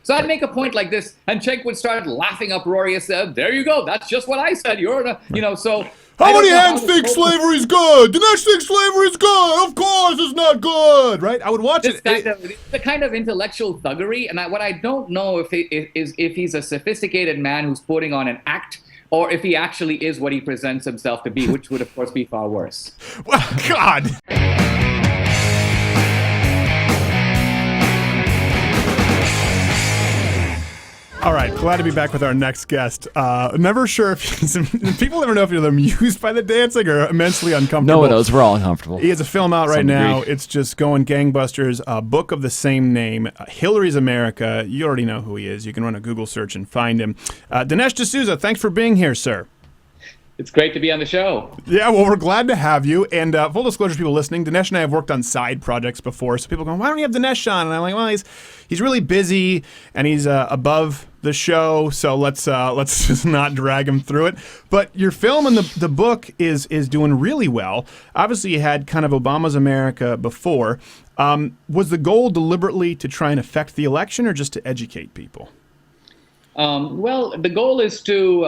So I'd make a point like this, and Cenk would start laughing uproarious. There you go. That's just what I said. So. How many hands think slavery's good? Dinesh thinks slavery's good. Of course, it's not good, right? I would watch it. The kind of intellectual thuggery, and what I don't know if he's a sophisticated man who's putting on an act, or if he actually is what he presents himself to be, which would of course be far worse. Well, God. All right, glad to be back with our next guest. Never sure if people never know if you're amused by the dancing or immensely uncomfortable. No one knows. We're all uncomfortable. He has a film out right now. It's just going gangbusters. A book of the same name, Hillary's America. You already know who he is. You can run a Google search and find him. Dinesh D'Souza, thanks for being here, sir. It's great to be on the show. Yeah, well, we're glad to have you. And full disclosure to people listening, Dinesh and I have worked on side projects before. So people go, why don't you have Dinesh on? And I'm like, well, he's really busy and he's above the show. So let's just not drag him through it. But your film and the book is doing really well. Obviously, you had kind of Obama's America before. Was the goal deliberately to try and affect the election or just to educate people? Well, the goal is to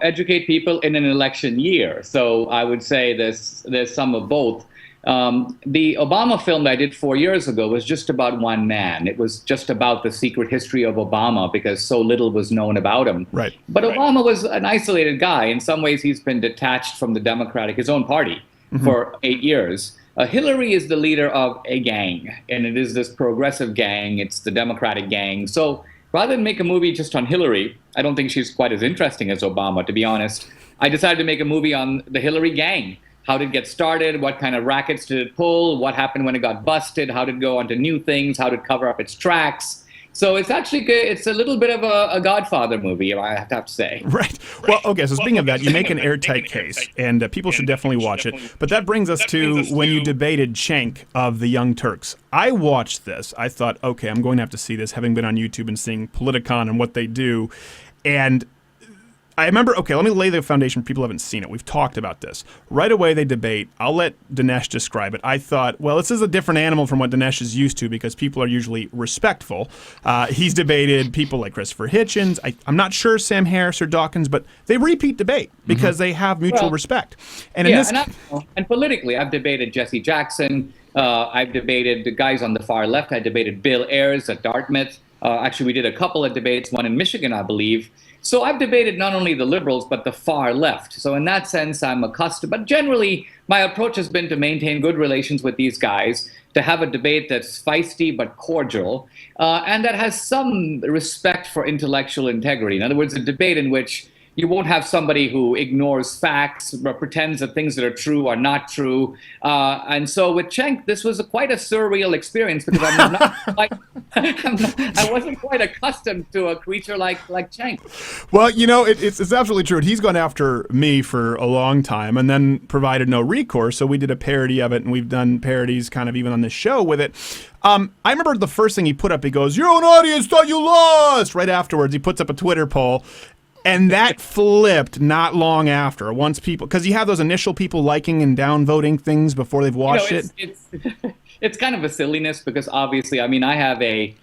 educate people in an election year. So I would say there's some of both. The Obama film that I did 4 years ago was just about one man. It was just about the secret history of Obama because so little was known about him. Right. But Obama was an isolated guy. In some ways, he's been detached from his own party for 8 years. Hillary is the leader of a gang, and it is this progressive gang. It's the Democratic gang. So rather than make a movie just on Hillary, I don't think she's quite as interesting as Obama, to be honest. I decided to make a movie on the Hillary gang. How did it get started? What kind of rackets did it pull? What happened when it got busted? How did it go on to new things? How did it cover up its tracks? So it's actually good. It's a little bit of a Godfather movie, I have to say. Right. Well, okay, so speaking of that, you make an airtight case, and people should definitely watch it. But that brings us to when you debated Cenk of the Young Turks. I watched this. I thought, okay, I'm going to have to see this, having been on YouTube and seeing Politicon and what they do. And I remember, okay, let me lay the foundation. People haven't seen it. We've talked about this. Right away, they debate. I'll let Dinesh describe it. I thought, well, this is a different animal from what Dinesh is used to because people are usually respectful. He's debated people like Christopher Hitchens. I'm not sure Sam Harris or Dawkins, but they repeat debate because they have mutual respect. And in this, and politically, I've debated Jesse Jackson. I've debated the guys on the far left. I debated Bill Ayers at Dartmouth. Actually, we did a couple of debates, one in Michigan, I believe. So I've debated not only the liberals, but the far left. So in that sense, I'm accustomed. But generally, my approach has been to maintain good relations with these guys, to have a debate that's feisty but cordial, and that has some respect for intellectual integrity. In other words, a debate in which you won't have somebody who ignores facts or pretends that things that are true are not true. And so with Cenk, this was quite a surreal experience because I wasn't quite accustomed to a creature like Cenk. Well, you know, it's absolutely true. He's gone after me for a long time and then provided no recourse. So we did a parody of it, and we've done parodies kind of even on this show with it. I remember the first thing he put up, he goes, "Your own audience thought you lost." Right afterwards, he puts up a Twitter poll. And that flipped not long after. Once people, because you have those initial people liking and downvoting things before they've watched it. It's kind of a silliness because obviously, I mean, I have a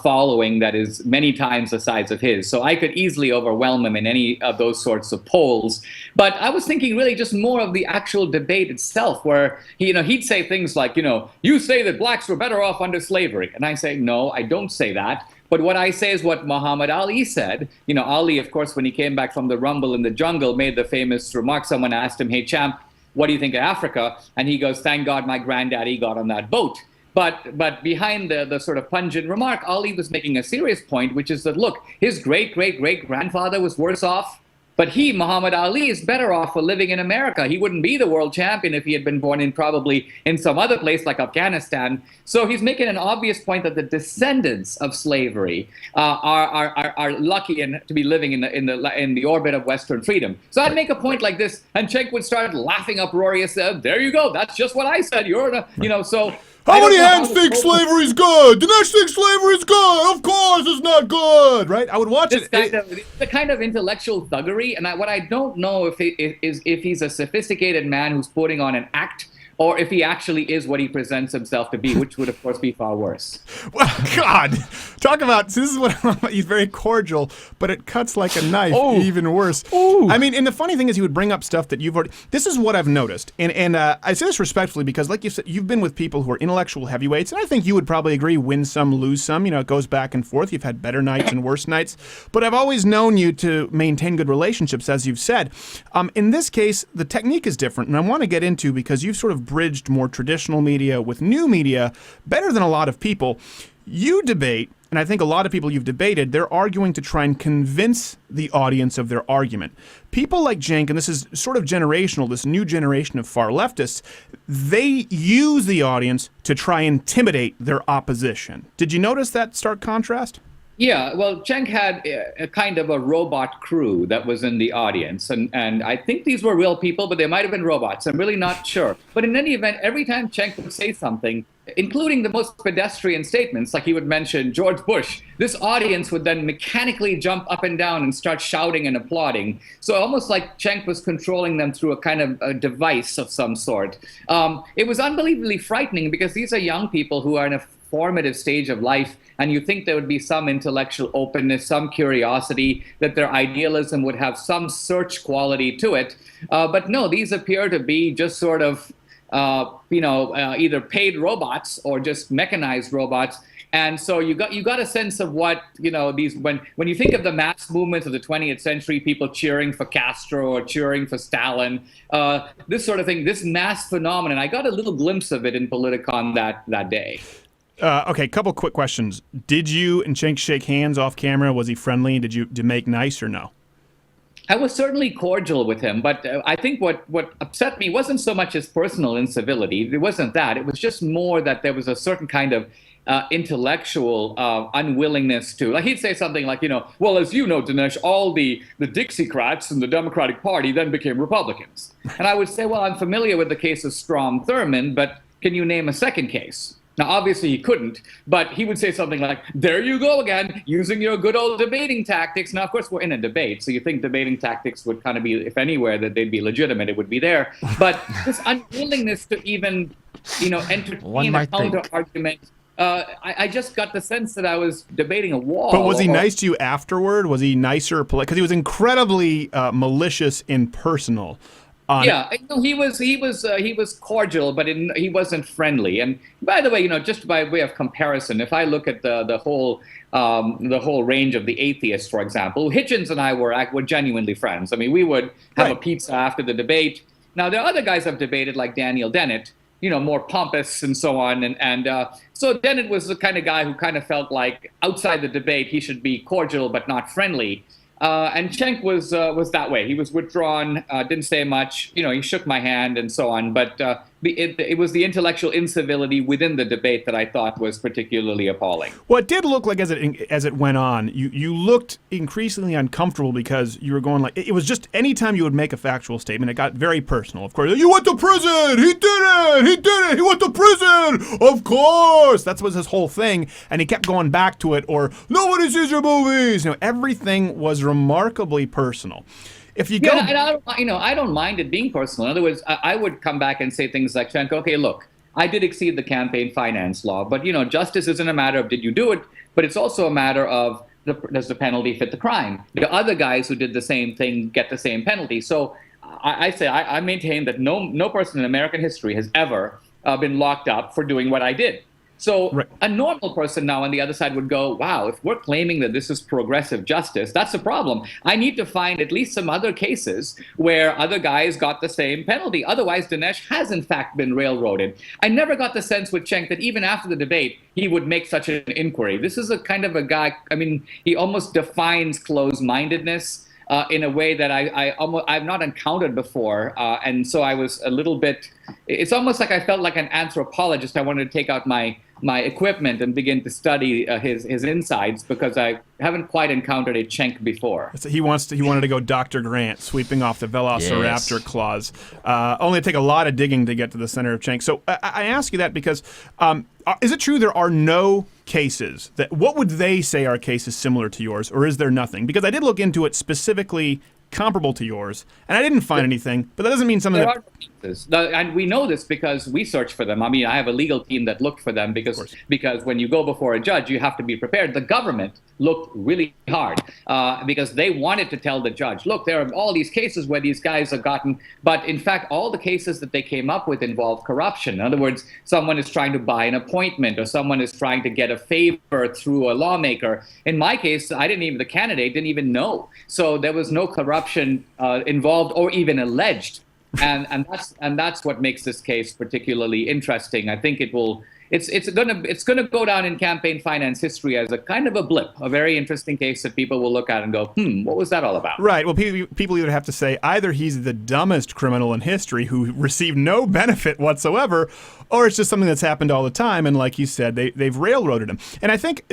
following that is many times the size of his, so I could easily overwhelm him in any of those sorts of polls. But I was thinking really just more of the actual debate itself, where he'd say things like, you say that blacks were better off under slavery, and I say, no, I don't say that. But what I say is what Muhammad Ali said. Ali, of course, when he came back from the rumble in the jungle, made the famous remark. Someone asked him, "Hey, champ, what do you think of Africa?" And he goes, "Thank God my granddaddy got on that boat." But behind the sort of pungent remark, Ali was making a serious point, which is that, look, his great-great-great-grandfather was worse off. But he, Muhammad Ali, is better off for living in America. He wouldn't be the world champion if he had been born probably in some other place like Afghanistan. So he's making an obvious point that the descendants of slavery are lucky to be living in the orbit of Western freedom. So I'd make a point like this, and Cenk would start laughing uproarious. There you go. That's just what I said. So. How many hands think slavery's good? Dinesh thinks slavery's good. Of course, it's not good, right? I would watch it. The kind of intellectual thuggery, and what I don't know if he's a sophisticated man who's putting on an act, or if he actually is what he presents himself to be, which would, of course, be far worse. Well, God, talk about, so this is what he's very cordial, but it cuts like a knife, even worse. Ooh. I mean, and the funny thing is he would bring up stuff that you've already, this is what I've noticed, and I say this respectfully because, like you said, you've been with people who are intellectual heavyweights, and I think you would probably agree, win some, lose some, it goes back and forth. You've had better nights and worse nights, but I've always known you to maintain good relationships, as you've said. In this case, the technique is different, and I want to get into because you've sort of bridged more traditional media with new media better than a lot of people. You debate, and I think a lot of people you've debated, they're arguing to try and convince the audience of their argument. People like Cenk, and this is sort of generational, this new generation of far leftists, they use the audience to try and intimidate their opposition. Did you notice that stark contrast? Yeah, well, Cenk had a kind of a robot crew that was in the audience. And I think these were real people, but they might have been robots. I'm really not sure. But in any event, every time Cenk would say something, including the most pedestrian statements, like he would mention George Bush, this audience would then mechanically jump up and down and start shouting and applauding. So almost like Cenk was controlling them through a kind of a device of some sort. It was unbelievably frightening because these are young people who are in a formative stage of life, and you think there would be some intellectual openness, some curiosity, that their idealism would have some search quality to it. But no, these appear to be just sort of, either paid robots or just mechanized robots. And so you got a sense of what, these, when you think of the mass movements of the 20th century, people cheering for Castro or cheering for Stalin, this sort of thing, this mass phenomenon, I got a little glimpse of it in Politicon that day. Okay, couple quick questions. Did you and Cenk shake hands off camera? Was he friendly? Did you make nice or no? I was certainly cordial with him, but I think what upset me wasn't so much his personal incivility. It wasn't that. It was just more that there was a certain kind of intellectual unwillingness to, like he'd say something like, well, as you know, Dinesh, all the Dixiecrats in the Democratic Party then became Republicans. And I would say, well, I'm familiar with the case of Strom Thurmond, but can you name a second case? Now, obviously, he couldn't, but he would say something like, there you go again, using your good old debating tactics. Now, of course, we're in a debate, so you think debating tactics would kind of be, if anywhere, that they'd be legitimate, it would be there. But this unwillingness to even, entertain a counter-argument, I just got the sense that I was debating a wall. But was he nice to you afterward? Was he nicer, polite? Because he was incredibly malicious and personal. Yeah, he was cordial, but he wasn't friendly. And by the way, just by way of comparison, if I look at the whole range of the atheists, for example, Hitchens and I were genuinely friends. I mean, we would have a pizza after the debate. Now, there are other guys I've debated, like Daniel Dennett, more pompous and so on. And so Dennett was the kind of guy who kind of felt like outside the debate he should be cordial but not friendly. And Cenk was that way. He was withdrawn, didn't say much. He shook my hand and so on. But it was the intellectual incivility within the debate that I thought was particularly appalling. Well, it did look like as it went on, you looked increasingly uncomfortable because you were going like, it was just anytime you would make a factual statement, it got very personal. Of course, you went to prison. He did it. He went to prison. Of course. That was his whole thing. And he kept going back to it, or nobody sees your movies. Everything was remarkably personal. If you go, I don't mind it being personal. In other words, I would come back and say things like, Cenk, okay, look, I did exceed the campaign finance law, but justice isn't a matter of did you do it, but it's also a matter of does the penalty fit the crime? The other guys who did the same thing get the same penalty. So I maintain that no person in American history has ever been locked up for doing what I did. So a normal person now on the other side would go, wow, if we're claiming that this is progressive justice, that's a problem. I need to find at least some other cases where other guys got the same penalty. Otherwise, Dinesh has in fact been railroaded. I never got the sense with Cenk that even after the debate, he would make such an inquiry. This is a kind of a guy, he almost defines closed-mindedness in a way that I've not encountered before. And so I was a little bit, it's almost like I felt like an anthropologist. I wanted to take out my equipment and begin to study his insides because I haven't quite encountered a Cenk before. So he wanted to go Dr. Grant, sweeping off the Velociraptor claws. Only take a lot of digging to get to the center of Cenk. So I ask you that because is it true there are no cases what would they say are cases similar to yours, or is there nothing? Because I did look into it specifically comparable to yours, and I didn't find anything, but that doesn't mean something There that... are cases, and we know this because we search for them. I mean, I have a legal team that looked for them because when you go before a judge, you have to be prepared. The government looked really hard because they wanted to tell the judge, look, there are all these cases where these guys have gotten, but in fact, all the cases that they came up with involve corruption. In other words, someone is trying to buy an appointment or someone is trying to get a favor through a lawmaker. In my case, the candidate didn't even know. So there was no corruption involved or even alleged. And that's what makes this case particularly interesting. I think it's gonna go down in campaign finance history as a kind of a blip, a very interesting case that people will look at and go, what was that all about? Right. Well, people either have to say either he's the dumbest criminal in history who received no benefit whatsoever, or it's just something that's happened all the time. And like you said, they've railroaded him. And I think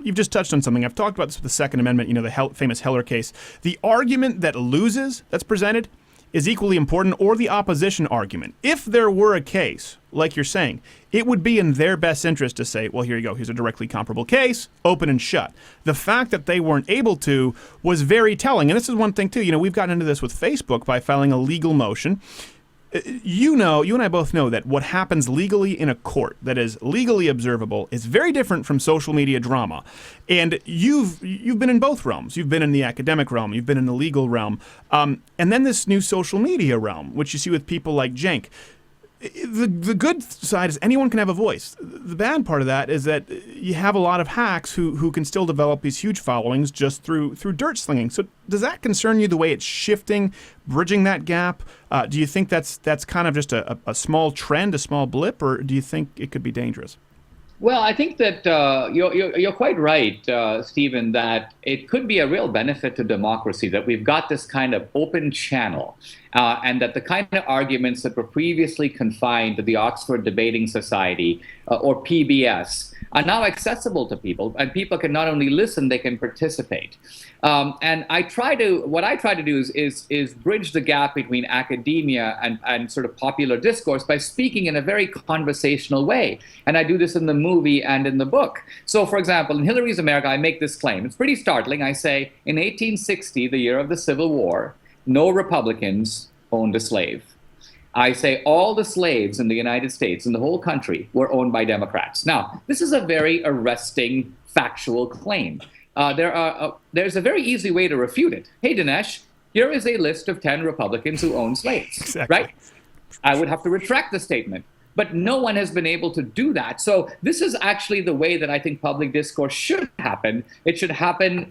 you've just touched on something. I've talked about this with the Second Amendment, the famous Heller case. The argument that loses, that's presented, is equally important, or the opposition argument. If there were a case, like you're saying, it would be in their best interest to say, well, here you go, here's a directly comparable case, open and shut. The fact that they weren't able to was very telling. And this is one thing, too. We've gotten into this with Facebook by filing a legal motion. You and I both know that what happens legally in a court that is legally observable is very different from social media drama. And you've been in both realms. You've been in the academic realm. You've been in the legal realm. And then this new social media realm, which you see with people like Cenk. The good side is anyone can have a voice. The bad part of that is that you have a lot of hacks who can still develop these huge followings just through dirt slinging. So does that concern you, the way it's shifting, bridging that gap? Do you think that's kind of just a small trend, a small blip, or do you think it could be dangerous? Well, I think that you're quite right, Stephen, that it could be a real benefit to democracy that we've got this kind of open channel, and that the kind of arguments that were previously confined to the Oxford Debating Society or PBS are now accessible to people, and people can not only listen, they can participate. And what I try to do is bridge the gap between academia and sort of popular discourse by speaking in a very conversational way. And I do this in the movie and in the book. So, for example, in Hillary's America, I make this claim. It's pretty startling. I say, in 1860, the year of the Civil War, no Republicans owned a slave. I say all the slaves in the United States, in the whole country, were owned by Democrats. Now, this is a very arresting factual claim. There's a very easy way to refute it. Hey, Dinesh, here is a list of 10 Republicans who own slaves, exactly. Right? I would have to retract the statement. But no one has been able to do that. So this is actually the way that I think public discourse should happen. It should happen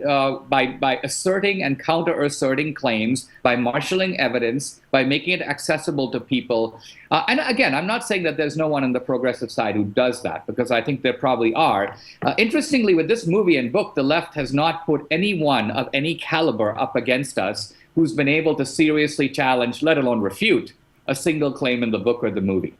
by asserting and counter-asserting claims, by marshaling evidence, by making it accessible to people. And again, I'm not saying that there's no one on the progressive side who does that, because I think there probably are. Interestingly, with this movie and book, the left has not put anyone of any caliber up against us who's been able to seriously challenge, let alone refute, a single claim in the book or the movie.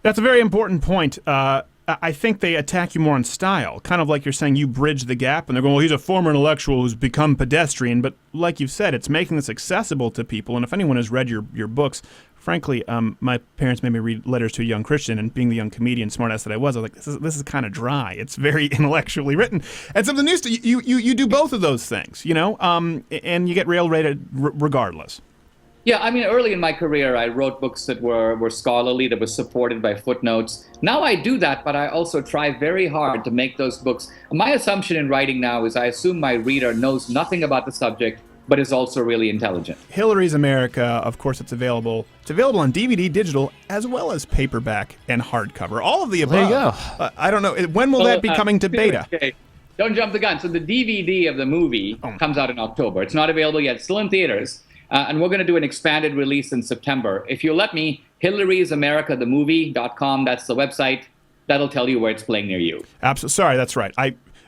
That's a very important point. I think they attack you more on style, kind of like you're saying you bridge the gap, and they're going, well, he's a former intellectual who's become pedestrian. But like you've said, it's making this accessible to people. And if anyone has read your books, frankly, my parents made me read Letters to a Young Christian, and being the young comedian, smartass that I was like, this is kind of dry. It's very intellectually written. And something new, you do both of those things, and you get railroaded regardless. Yeah, I mean, early in my career, I wrote books that were scholarly, that were supported by footnotes. Now I do that, but I also try very hard to make those books. My assumption in writing now is I assume my reader knows nothing about the subject, but is also really intelligent. Hillary's America, of course, it's available. It's available on DVD, digital, as well as paperback and hardcover. All of the above. There you go. I don't know. When will that be coming to beta? Okay. Don't jump the gun. So the DVD of the movie comes out in October. It's not available yet. It's still in theaters. And we're going to do an expanded release in September. If you'll let me, Hillary'sAmericaTheMovie.com, that's the website. That'll tell you where it's playing near you. Absolutely. Sorry, that's right.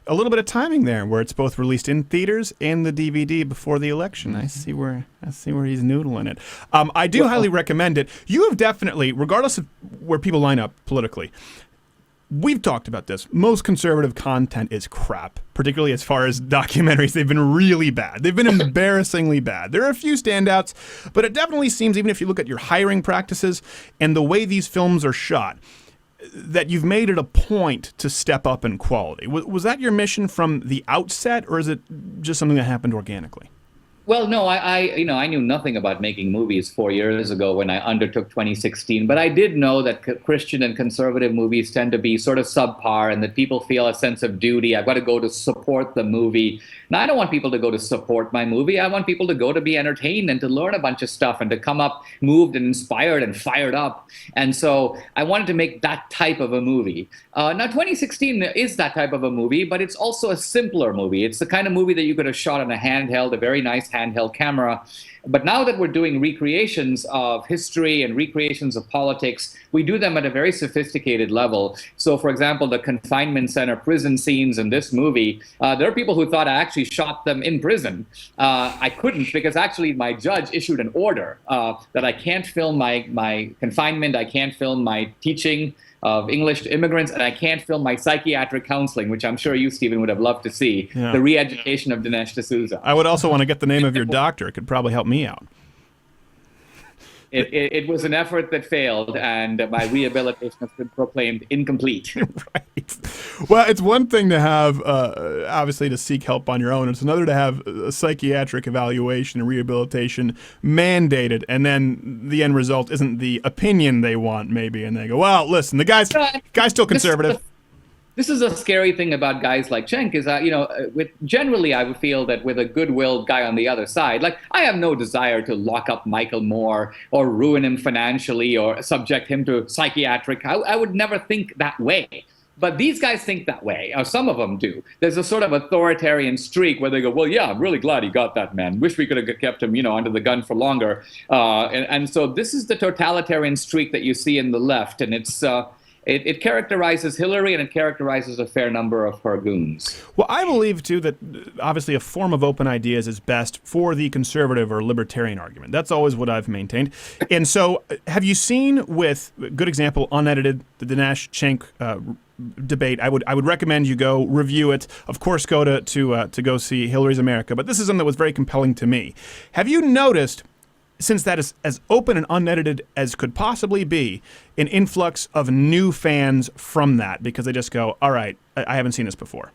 A little bit of timing there, where it's both released in theaters and the DVD before the election. I see where he's noodling it. I do highly recommend it. You have definitely, regardless of where people line up politically, we've talked about this. Most conservative content is crap, particularly as far as documentaries. They've been really bad. They've been embarrassingly bad. There are a few standouts, but it definitely seems, even if you look at your hiring practices and the way these films are shot, that you've made it a point to step up in quality. Was that your mission from the outset, or is it just something that happened organically? Well, no, I knew nothing about making movies 4 years ago when I undertook 2016, but I did know that Christian and conservative movies tend to be sort of subpar, and that people feel a sense of duty. I've got to go to support the movie. Now, I don't want people to go to support my movie. I want people to go to be entertained and to learn a bunch of stuff and to come up moved and inspired and fired up. And so I wanted to make that type of a movie. Now, 2016 is that type of a movie, but it's also a simpler movie. It's the kind of movie that you could have shot on a handheld, a very nice handheld camera. But now that we're doing recreations of history and recreations of politics, we do them at a very sophisticated level. So, for example, the confinement center prison scenes in this movie, there are people who thought I actually shot them in prison. I couldn't, because actually my judge issued an order that I can't film my confinement, I can't film my teaching of English to immigrants, and I can't film my psychiatric counseling, which I'm sure you, Stephen, would have loved to see, the re-education of Dinesh D'Souza. I would also want to get the name of your doctor. It could probably help me out. It was an effort that failed, and my rehabilitation has been proclaimed incomplete. Right. Well, it's one thing to have, obviously, to seek help on your own. It's another to have a psychiatric evaluation and rehabilitation mandated, and then the end result isn't the opinion they want, maybe, and they go, well, listen, the guy's still conservative. This is a scary thing about guys like Cenk, is that, generally I would feel that with a goodwill guy on the other side, like, I have no desire to lock up Michael Moore or ruin him financially or subject him to psychiatric. I would never think that way. But these guys think that way, or some of them do. There's a sort of authoritarian streak where they go, well, yeah, I'm really glad he got that man. Wish we could have kept him, under the gun for longer. And so this is the totalitarian streak that you see in the left, and it characterizes Hillary, and it characterizes a fair number of her goons. Well, I believe, too, that obviously a form of open ideas is best for the conservative or libertarian argument. That's always what I've maintained. And so have you seen, with good example, unedited, the Dinesh Cenk debate? I would recommend you go review it. Of course, go to go see Hillary's America. But this is something that was very compelling to me. Have you noticed, since that is as open and unedited as could possibly be, an influx of new fans from that, because they just go, all right, I haven't seen this before?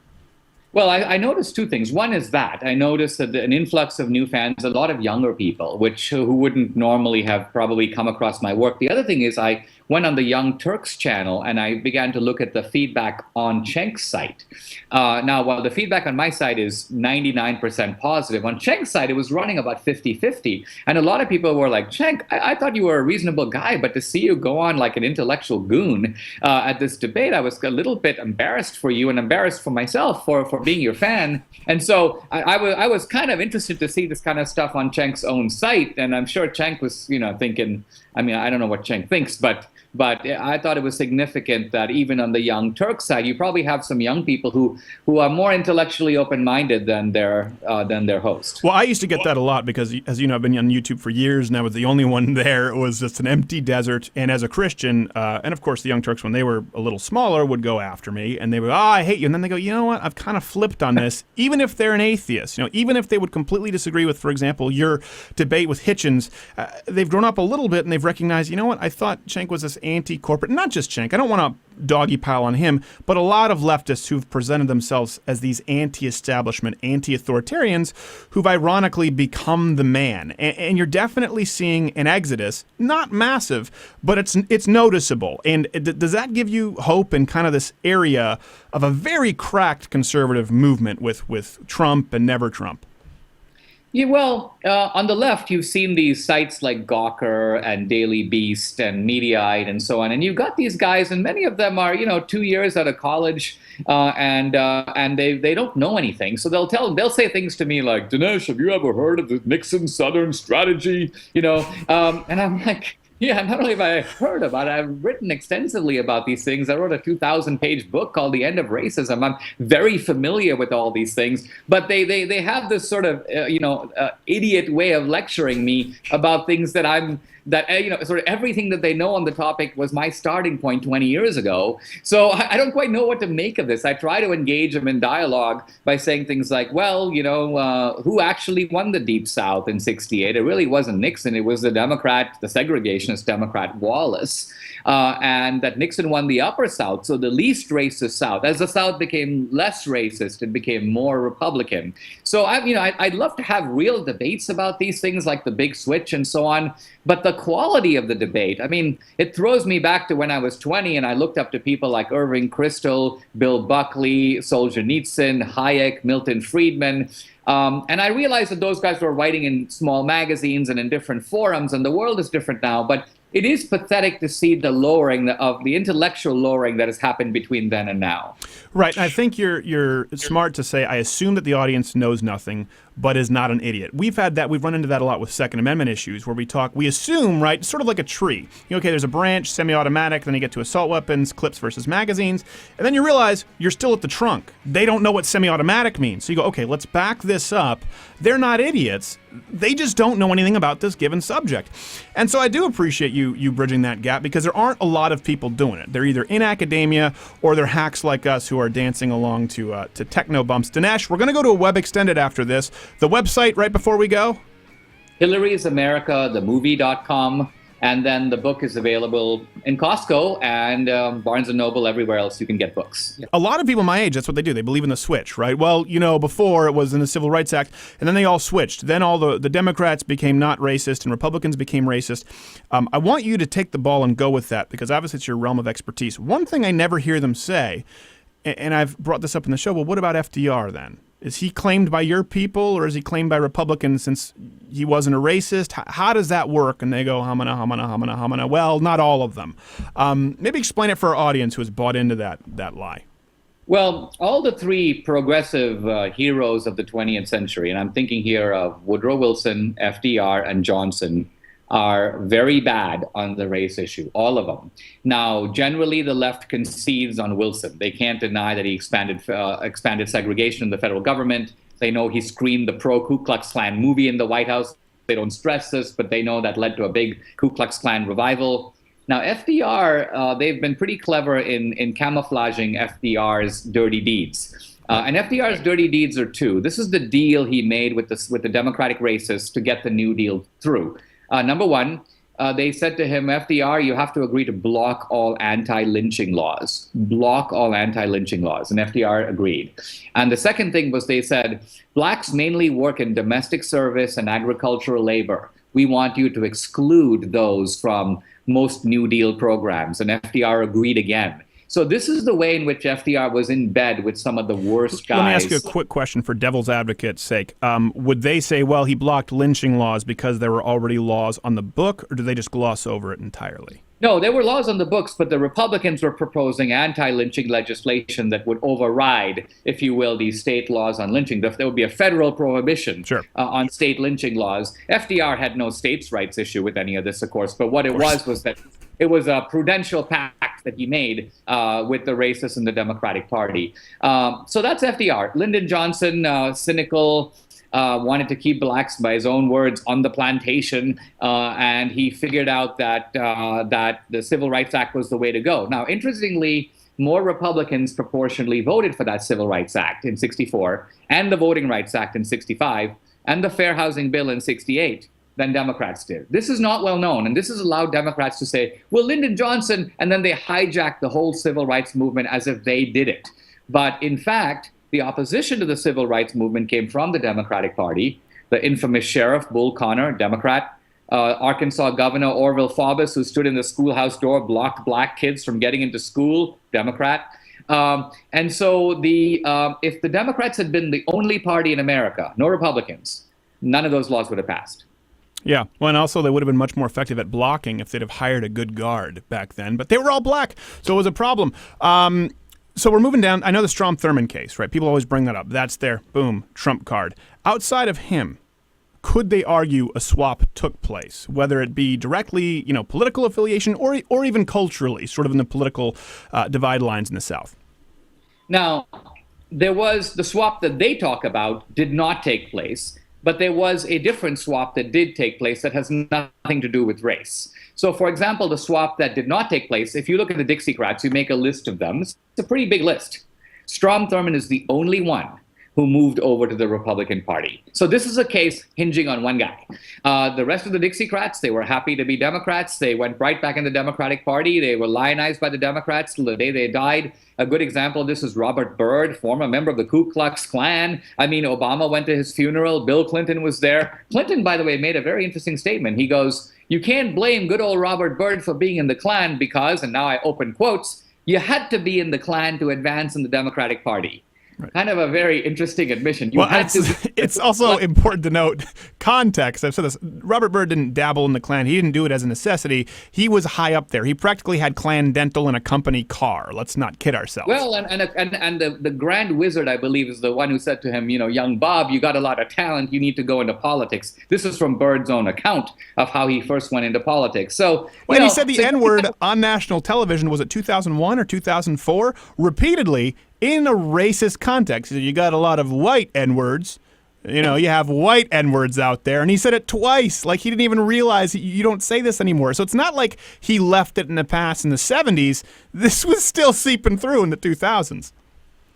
Well, I noticed two things. One is that I noticed that an influx of new fans, a lot of younger people, who wouldn't normally have probably come across my work. The other thing is I went on the Young Turks channel and I began to look at the feedback on Cenk's site. Now, while the feedback on my site is 99% positive, on Cenk's site it was running about 50-50. And a lot of people were like, Cenk, I thought you were a reasonable guy, but to see you go on like an intellectual goon at this debate, I was a little bit embarrassed for you and embarrassed for myself for being your fan. And so I was kind of interested to see this kind of stuff on Cenk's own site. And I'm sure Cenk was, thinking, I mean, I don't know what Cenk thinks, but I thought it was significant that even on the Young Turks side, you probably have some young people who are more intellectually open-minded than their host. Well, I used to get that a lot because, as you know, I've been on YouTube for years, and I was the only one there. It was just an empty desert. And as a Christian, and of course the Young Turks, when they were a little smaller, would go after me, and they would, I hate you. And then they go, you know what? I've kind of flipped on this. Even if they're an atheist, even if they would completely disagree with, for example, your debate with Hitchens, they've grown up a little bit and they've recognized, you know what? I thought Cenk was this anti-corporate, not just Cenk, I don't want to doggy pile on him, but a lot of leftists who've presented themselves as these anti-establishment, anti-authoritarians who've ironically become the man. And you're definitely seeing an exodus, not massive, but it's noticeable. And does that give you hope in kind of this area of a very cracked conservative movement with Trump and never Trump? Yeah, well, on the left, you've seen these sites like Gawker and Daily Beast and Mediaite and so on, and you've got these guys, and many of them are, 2 years out of college, and they don't know anything, so they'll say things to me like, Dinesh, have you ever heard of the Nixon Southern strategy? And I'm like, yeah, not only have I heard about it, I've written extensively about these things. I wrote a 2,000-page book called The End of Racism. I'm very familiar with all these things, but they have this sort of, idiot way of lecturing me about things that I'm that sort of everything that they know on the topic was my starting point 20 years ago. So I don't quite know what to make of this. I try to engage them in dialogue by saying things like, well, who actually won the Deep South in '68? It really wasn't Nixon. It was the segregationist Democrat Wallace. And that Nixon won the Upper South, so the least racist South. As the South became less racist, it became more Republican. So I'd love to have real debates about these things, like the big switch and so on. But the quality of the debate, it throws me back to when I was 20 and I looked up to people like Irving Kristol, Bill Buckley, Solzhenitsyn, Hayek, Milton Friedman. And I realized that those guys were writing in small magazines and in different forums, and the world is different now. But it is pathetic to see the lowering of the intellectual lowering that has happened between then and now. Right. I think you're smart to say, I assume that the audience knows nothing, but is not an idiot. We've had that. We've run into that a lot with Second Amendment issues where we assume, right, sort of like a tree. Okay, there's a branch, semi-automatic, then you get to assault weapons, clips versus magazines, and then you realize you're still at the trunk. They don't know what semi-automatic means. So you go, okay, let's back this up. They're not idiots. They just don't know anything about this given subject. And so I do appreciate you bridging that gap, because there aren't a lot of people doing it. They're either in academia or they're hacks like us who are dancing along to techno bumps. Dinesh, we're going to go to a web extended after this. The website right before we go? Hillary's America, themovie.com. And then the book is available in Costco and Barnes & Noble, everywhere else you can get books. A lot of people my age, that's what they do. They believe in the switch, right? Well, before it was in the Civil Rights Act, and then they all switched. Then all the Democrats became not racist and Republicans became racist. I want you to take the ball and go with that, because obviously it's your realm of expertise. One thing I never hear them say, and I've brought this up in the show, well, what about FDR then? Is he claimed by your people, or is he claimed by Republicans since he wasn't a racist? How does that work? And they go, hamana, hamana, hamana, hamana. Well, not all of them. Maybe explain it for our audience who has bought into that lie. Well, all the three progressive heroes of the 20th century, and I'm thinking here of Woodrow Wilson, FDR, and Johnson, are very bad on the race issue, all of them. Now, generally, the left concedes on Wilson. They can't deny that he expanded segregation in the federal government. They know he screened the pro-Ku Klux Klan movie in the White House. They don't stress this, but they know that led to a big Ku Klux Klan revival. Now, FDR, they've been pretty clever in camouflaging FDR's dirty deeds. And FDR's dirty deeds are two. This is the deal he made with the Democratic racists to get the New Deal through. Number one, they said to him, FDR, you have to agree to block all anti-lynching laws. Block all anti-lynching laws. And FDR agreed. And the second thing was they said, blacks mainly work in domestic service and agricultural labor. We want you to exclude those from most New Deal programs. And FDR agreed again. So this is the way in which FDR was in bed with some of the worst guys. Let me ask you a quick question for devil's advocate's sake. Would they say, well, he blocked lynching laws because there were already laws on the book, or do they just gloss over it entirely? No, there were laws on the books, but the Republicans were proposing anti-lynching legislation that would override, if you will, these state laws on lynching. There would be a federal prohibition on state lynching laws. FDR had no states' rights issue with any of this, of course, but what it was that it was a prudential pact that he made with the racists in the Democratic Party. So that's FDR. Lyndon Johnson, cynical, wanted to keep blacks, by his own words, on the plantation, and he figured out that the Civil Rights Act was the way to go. Now, interestingly, more Republicans proportionally voted for that Civil Rights Act in '64, and the Voting Rights Act in '65, and the Fair Housing Bill in '68 than Democrats did. This is not well known, and this has allowed Democrats to say, well, Lyndon Johnson, and then they hijack the whole civil rights movement as if they did it. But in fact, the opposition to the civil rights movement came from the Democratic Party. The infamous sheriff, Bull Connor, Democrat. Arkansas Governor Orville Faubus, who stood in the schoolhouse door, blocked black kids from getting into school, Democrat. And so if the Democrats had been the only party in America, no Republicans, none of those laws would have passed. Yeah, well, and also they would have been much more effective at blocking if they'd have hired a good guard back then. But they were all black, so it was a problem. So we're moving down. I know the Strom Thurmond case, right? People always bring that up. That's their, boom, trump card. Outside of him, could they argue a swap took place, whether it be directly, political affiliation or even culturally, sort of in the political divide lines in the South? Now, there was the swap that they talk about did not take place. But there was a different swap that did take place that has nothing to do with race. So, for example, the swap that did not take place, if you look at the Dixiecrats, you make a list of them, it's a pretty big list. Strom Thurmond is the only one who moved over to the Republican Party. So this is a case hinging on one guy. The rest of the Dixiecrats, they were happy to be Democrats. They went right back in the Democratic Party. They were lionized by the Democrats till the day they died. A good example of this is Robert Byrd, former member of the Ku Klux Klan. I mean, Obama went to his funeral. Bill Clinton was there. Clinton, by the way, made a very interesting statement. He goes, "You can't blame good old Robert Byrd for being in the Klan because," and now I open quotes, "you had to be in the Klan to advance in the Democratic Party." Right. Kind of a very interesting admission. It's also important to note context. I've said this. Robert Byrd didn't dabble in the Klan. He didn't do it as a necessity. He was high up there. He practically had Klan dental in a company car. Let's not kid ourselves. Well, and the Grand Wizard, I believe, is the one who said to him, young Bob, you got a lot of talent. You need to go into politics. This is from Byrd's own account of how he first went into politics. So, when he said the N-word on national television, was it 2001 or 2004? Repeatedly, in a racist context. You got a lot of white N-words. You have white N-words out there. And he said it twice. Like he didn't even realize you don't say this anymore. So it's not like he left it in the past in the 70s. This was still seeping through in the 2000s.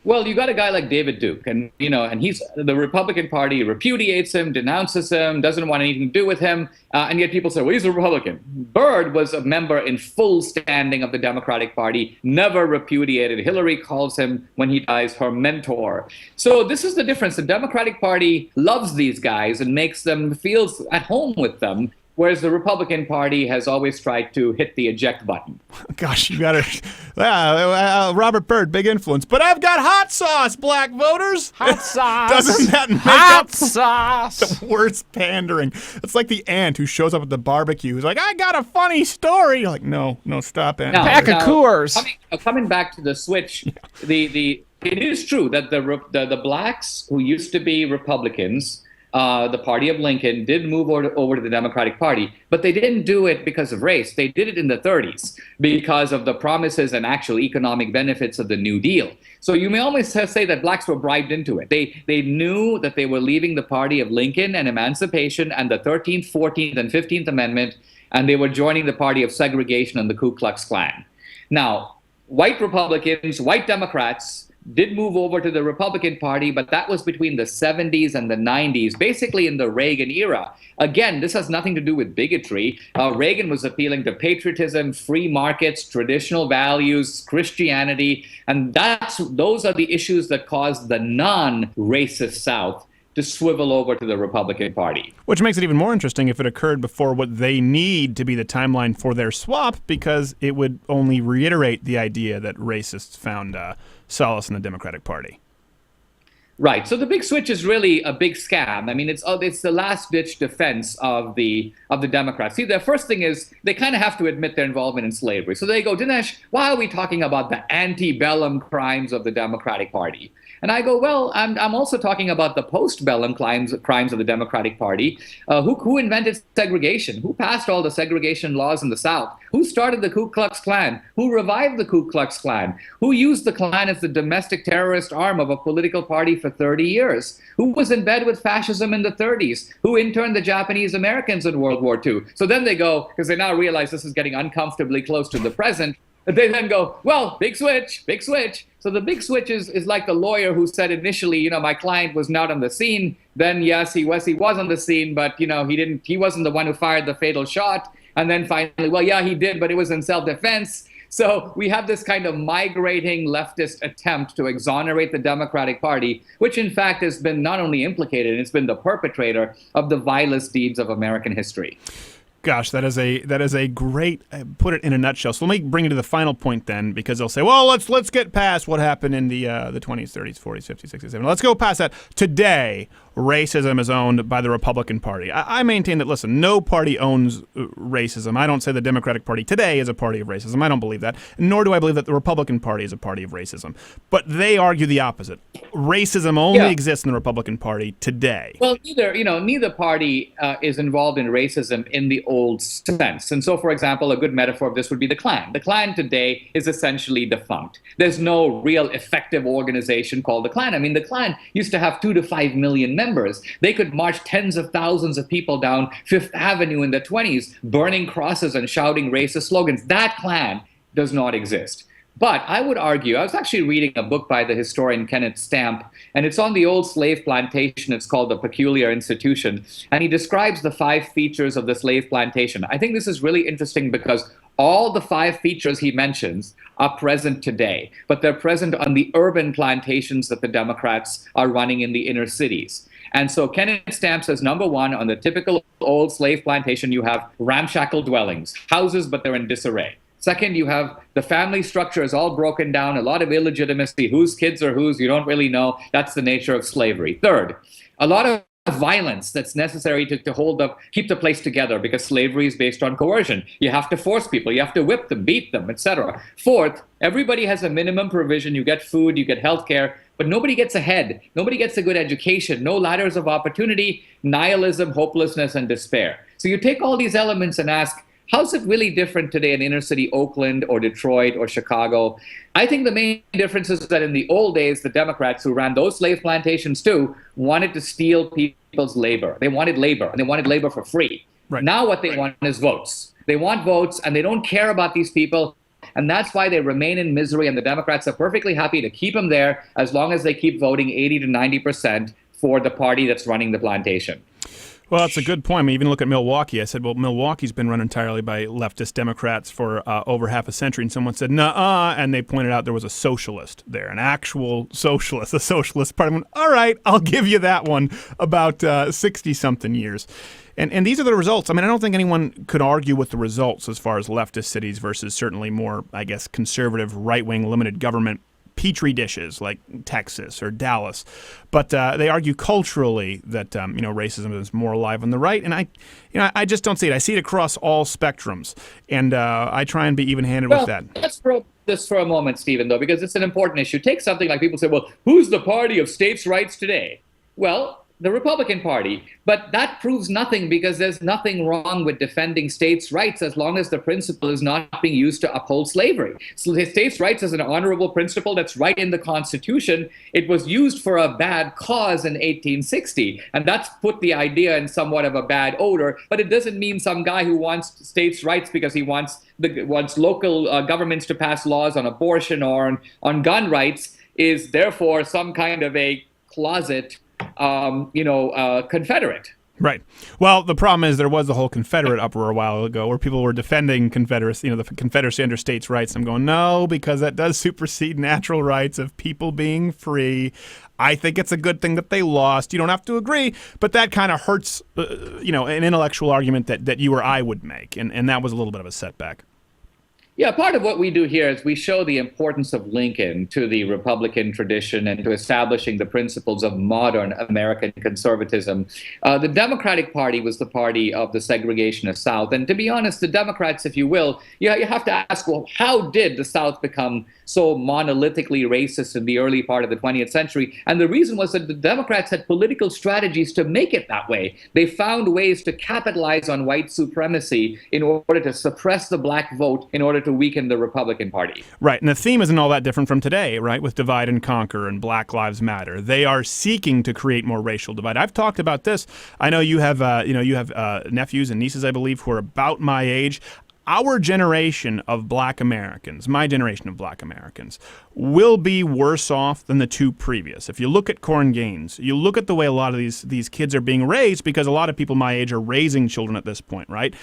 Well, you got a guy like David Duke, and he's the Republican Party repudiates him, denounces him, doesn't want anything to do with him, and yet people say, well, he's a Republican. Byrd was a member in full standing of the Democratic Party, never repudiated. Hillary calls him, when he dies, her mentor. So this is the difference. The Democratic Party loves these guys and makes them feel at home with them, whereas the Republican Party has always tried to hit the eject button. Gosh, you got to... Robert Byrd, big influence. But I've got hot sauce, black voters. Hot sauce. Doesn't that make hot up sauce. The worst pandering? It's like the aunt who shows up at the barbecue who's like, I got a funny story. You're like, no, stop, Aunt. Pack of Coors. Coming back to the switch, it is true that the blacks who used to be Republicans, the party of Lincoln, did move over to the Democratic Party, but they didn't do it because of race. They did it in the 30s because of the promises and actual economic benefits of the New Deal. So you may almost say that blacks were bribed into it. They knew that they were leaving the party of Lincoln and emancipation and the 13th, 14th, and 15th Amendment, and they were joining the party of segregation and the Ku Klux Klan. Now, white Republicans, white Democrats did move over to the Republican Party, but that was between the 70s and the 90s, basically in the Reagan era. Again, this has nothing to do with bigotry. Reagan was appealing to patriotism, free markets, traditional values, Christianity, and those are the issues that caused the non-racist South to swivel over to the Republican Party. Which makes it even more interesting if it occurred before what they need to be the timeline for their swap, because it would only reiterate the idea that racists found solace in the Democratic Party. Right. So the big switch is really a big scam. I mean, it's the last-ditch defense of the Democrats. See, the first thing is they kind of have to admit their involvement in slavery. So they go, Dinesh, why are we talking about the antebellum crimes of the Democratic Party? And I go, well, I'm also talking about the post-bellum crimes of the Democratic Party. Who invented segregation? Who passed all the segregation laws in the South? Who started the Ku Klux Klan? Who revived the Ku Klux Klan? Who used the Klan as the domestic terrorist arm of a political party for 30 years? Who was in bed with fascism in the 30s? Who interned the Japanese Americans in World War II? So then they go, because they now realize this is getting uncomfortably close to the present, they then go, well, big switch, big switch. So the big switch is like the lawyer who said initially, my client was not on the scene. Then, yes, he was on the scene, but, he wasn't the one who fired the fatal shot. And then finally, well, yeah, he did, but it was in self-defense. So we have this kind of migrating leftist attempt to exonerate the Democratic Party, which in fact has been not only implicated, it's been the perpetrator of the vilest deeds of American history. Gosh, that is a great put it in a nutshell. So let me bring you to the final point then, because they'll say, well, let's get past what happened in the 20s, 30s, 40s, 50s, 60s, 70s. Let's go past that. Today, racism is owned by the Republican Party. I maintain that, listen, no party owns racism. I don't say the Democratic Party today is a party of racism. I don't believe that. Nor do I believe that the Republican Party is a party of racism. But they argue the opposite. Racism only exists in the Republican Party today. Well, neither party is involved in racism in the old sense. And so, for example, a good metaphor of this would be the Klan. The Klan today is essentially defunct. There's no real effective organization called the Klan. I mean, the Klan used to have 2 to 5 million members. members. They could march tens of thousands of people down Fifth Avenue in the 20s, burning crosses and shouting racist slogans. That Klan does not exist. But I would argue, I was actually reading a book by the historian Kenneth Stamp, and it's on the old slave plantation. It's called The Peculiar Institution. And he describes the 5 features of the slave plantation. I think this is really interesting because all the 5 features he mentions are present today, but they're present on the urban plantations that the Democrats are running in the inner cities. And so Kenneth Stamp says, number 1, on the typical old slave plantation, you have ramshackle dwellings, houses, but they're in disarray. Second, you have the family structure is all broken down, a lot of illegitimacy, whose kids are whose, you don't really know. That's the nature of slavery. Third, a lot of violence that's necessary to keep the place together, because slavery is based on coercion. You have to force people, you have to whip them, beat them, etc. Fourth, everybody has a minimum provision. You get food, you get health care, but nobody gets ahead. Nobody gets a good education, no ladders of opportunity, nihilism, hopelessness, and despair. So you take all these elements and ask, how's it really different today in inner city Oakland or Detroit or Chicago? I think the main difference is that in the old days, the Democrats who ran those slave plantations too wanted to steal people's labor. They wanted labor, and they wanted labor for free. Right. Now what they want is votes. They want votes, and they don't care about these people. And that's why they remain in misery, and the Democrats are perfectly happy to keep them there as long as they keep voting 80 to 90% for the party that's running the plantation. Well, that's a good point. I mean, even look at Milwaukee. I said, well, Milwaukee's been run entirely by leftist Democrats for over half a century. And someone said, nuh-uh. And they pointed out there was a socialist there, an actual socialist, a socialist party. Went, all right, I'll give you that one, about 60-something years. And these are the results. I mean, I don't think anyone could argue with the results as far as leftist cities versus certainly more, I guess, conservative, right-wing, limited government petri dishes like Texas or Dallas, but they argue culturally that racism is more alive on the right, and I just don't see it. I see it across all spectrums, and I try and be even-handed with that. Let's probe this for a moment, Stephen, though, because it's an important issue. Take something like people say, well, who's the party of states' rights today? Well, the Republican Party. But that proves nothing, because there's nothing wrong with defending states' rights as long as the principle is not being used to uphold slavery. So states' rights is an honorable principle that's right in the Constitution. It was used for a bad cause in 1860, and that's put the idea in somewhat of a bad odor. But it doesn't mean some guy who wants states' rights because he wants local governments to pass laws on abortion or on gun rights is therefore some kind of a closet Confederate. Right. Well, the problem is there was the whole Confederate uproar a while ago where people were defending Confederacy, the Confederacy under states' rights. I'm going, no, because that does supersede natural rights of people being free. I think it's a good thing that they lost. You don't have to agree, but that kind of hurts, an intellectual argument that you or I would make, and that was a little bit of a setback. Yeah, part of what we do here is we show the importance of Lincoln to the Republican tradition and to establishing the principles of modern American conservatism. The Democratic Party was the party of the segregationist South. And to be honest, the Democrats, if you will, you have to ask, well, how did the South become so monolithically racist in the early part of the 20th century? And the reason was that the Democrats had political strategies to make it that way. They found ways to capitalize on white supremacy in order to suppress the black vote, in order to weaken the Republican Party. Right, and the theme isn't all that different from today, right, with divide and conquer and Black Lives Matter. They are seeking to create more racial divide. I've talked about this. I know you have nephews and nieces, I believe, who are about my age. Our generation of black Americans, my generation of black Americans, will be worse off than the two previous. If you look at Corn Gaines, you look at the way a lot of these kids are being raised, because a lot of people my age are raising children at this point, right?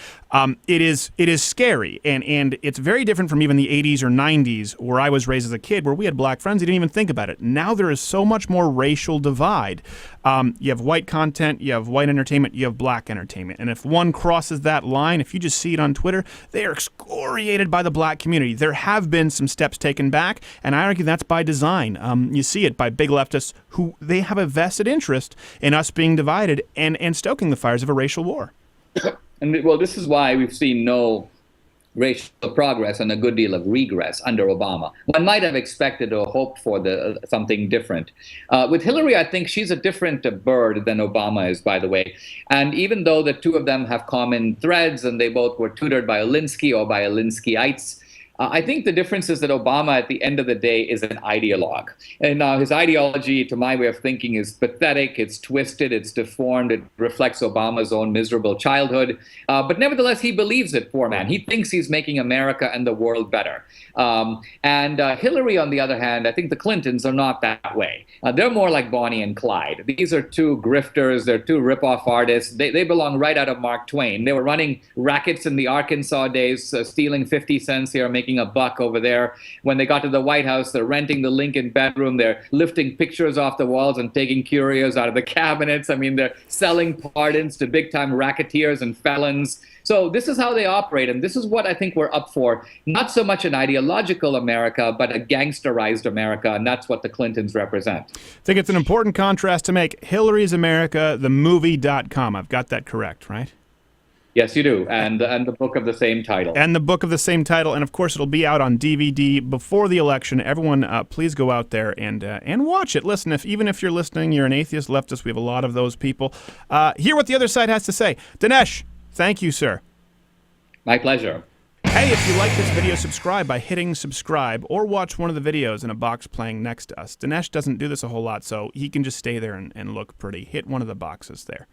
It is scary, and it's very different from even the 80s or 90s where I was raised as a kid, where we had black friends, you didn't even think about it. Now there is so much more racial divide. You have white content, you have white entertainment, you have black entertainment. And if one crosses that line, if you just see it on Twitter, they are excoriated by the black community. There have been some steps taken back, and I argue that's by design. You see it by big leftists who they have a vested interest in us being divided and stoking the fires of a racial war. And well, this is why we've seen no racial progress and a good deal of regress under Obama. One might have expected or hoped for something different. With Hillary, I think she's a different bird than Obama is, by the way. And even though the two of them have common threads and they both were tutored by Alinsky or by Alinskyites, I think the difference is that Obama, at the end of the day, is an ideologue. And his ideology, to my way of thinking, is pathetic, it's twisted, it's deformed, it reflects Obama's own miserable childhood. But nevertheless, he believes it, poor man. He thinks he's making America and the world better. And Hillary, on the other hand, I think the Clintons are not that way. They're more like Bonnie and Clyde. These are two grifters, they're two rip-off artists. They belong right out of Mark Twain. They were running rackets in the Arkansas days, stealing 50 cents here, making a buck over there. When they got to the White House, they're renting the Lincoln bedroom. They're lifting pictures off the walls and taking curios out of the cabinets. I mean, they're selling pardons to big-time racketeers and felons. So this is how they operate, and this is what I think we're up for. Not so much an ideological America, but a gangsterized America, and that's what the Clintons represent. I think it's an important contrast to make. Hillary's America, the movie.com. I've got that correct, right? Yes, you do, and the book of the same title. And the book of the same title, and of course it'll be out on DVD before the election. Everyone, please go out there and watch it. Listen, even if you're listening, you're an atheist, leftist. We have a lot of those people. Hear what the other side has to say. Dinesh, thank you, sir. My pleasure. Hey, if you like this video, subscribe by hitting subscribe, or watch one of the videos in a box playing next to us. Dinesh doesn't do this a whole lot, so he can just stay there and look pretty. Hit one of the boxes there.